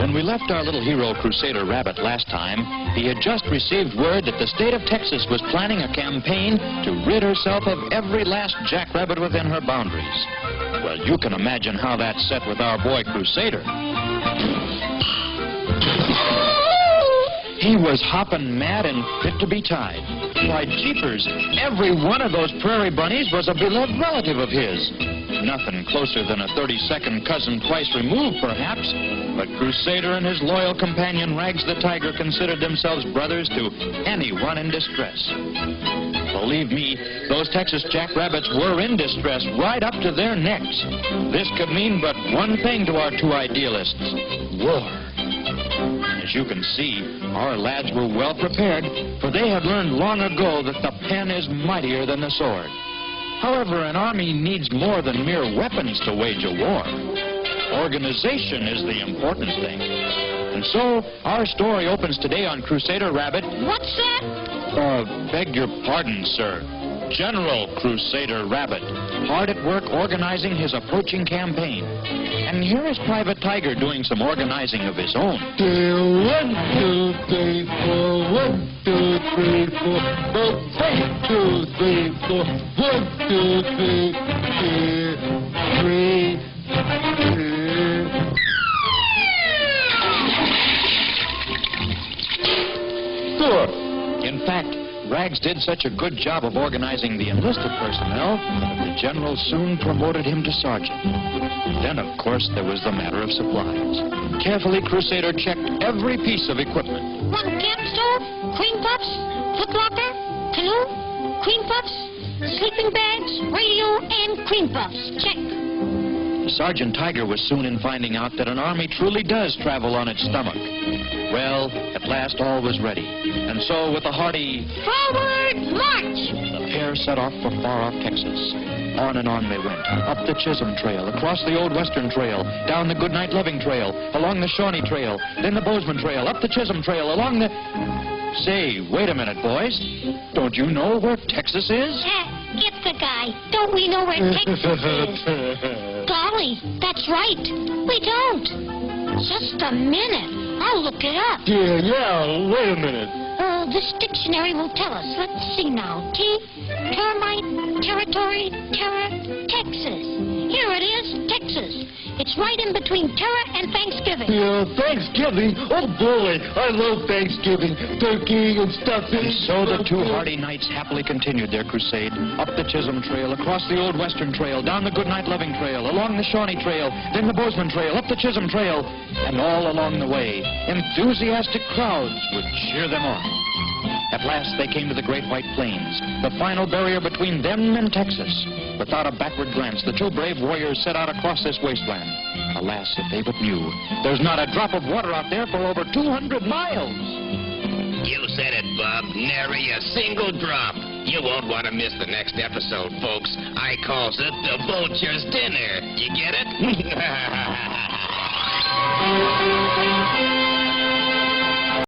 When we left our little hero Crusader Rabbit last time, he had just received word that the state of Texas was planning a campaign to rid herself of every last jackrabbit within her boundaries. Well, you can imagine how that set with our boy Crusader. He was hopping mad and fit to be tied. Why, jeepers, every one of those prairie bunnies was a beloved relative of his. Nothing closer than a 32nd cousin twice removed, perhaps, but Crusader and his loyal companion Rags the Tiger considered themselves brothers to anyone in distress. Believe me, those Texas jackrabbits were in distress right up to their necks. This could mean but one thing to our two idealists: war. As you can see, our lads were well prepared, for they had learned long ago that the pen is mightier than the sword. However, an army needs more than mere weapons to wage a war. Organization is the important thing. And so, our story opens today on Crusader Rabbit. What's that? Beg your pardon, sir. General Crusader Rabbit, hard at work organizing his approaching campaign. And here is Private Tiger doing some organizing of his own. 1, 2, 3, 4. 1, 2, 3, 4. 1, 2, 3, 4. 1, 2, 3, 4. In fact, Rags did such a good job of organizing the enlisted personnel that the general soon promoted him to sergeant. Then, of course, there was the matter of supplies. Carefully, Crusader checked every piece of equipment. One camp stove, cream puffs, footlocker, canoe, cream puffs, sleeping bags, radio, and cream puffs. Check. Sergeant Tiger was soon in finding out that an army truly does travel on its stomach. Well, at last all was ready. And so, with a hearty Forward march! the pair set off for far-off Texas. On and on they went, up the Chisholm Trail, across the Old Western Trail, down the Goodnight Loving Trail, along the Shawnee Trail, then the Bozeman Trail, up the Chisholm Trail, along the... Say, wait a minute, boys. Don't you know where Texas is? Get the guy. Don't we know where Texas is? Golly, that's right. We don't. Just a minute. I'll look it up. Yeah, wait a minute. This dictionary will tell us. Let's see now. Termite, territory, terror, Texas. Here it is, Texas. It's right in between terror and Thanksgiving. Yeah, Thanksgiving? Oh, boy, I love Thanksgiving. Turkey and stuffing. And so the two hardy knights happily continued their crusade, up the Chisholm Trail, across the Old Western Trail, down the Goodnight Loving Trail, along the Shawnee Trail, then the Bozeman Trail, up the Chisholm Trail, and all along the way, enthusiastic crowds would cheer them on. At last they came to the Great White Plains, the final barrier between them and Texas. Without a backward glance, the two brave warriors set out across this wasteland. Alas, if they but knew, there's not a drop of water out there for over 200 miles. You said it, Bob. Nary a single drop. You won't want to miss the next episode, folks. I calls it the Vulture's Dinner. You get it?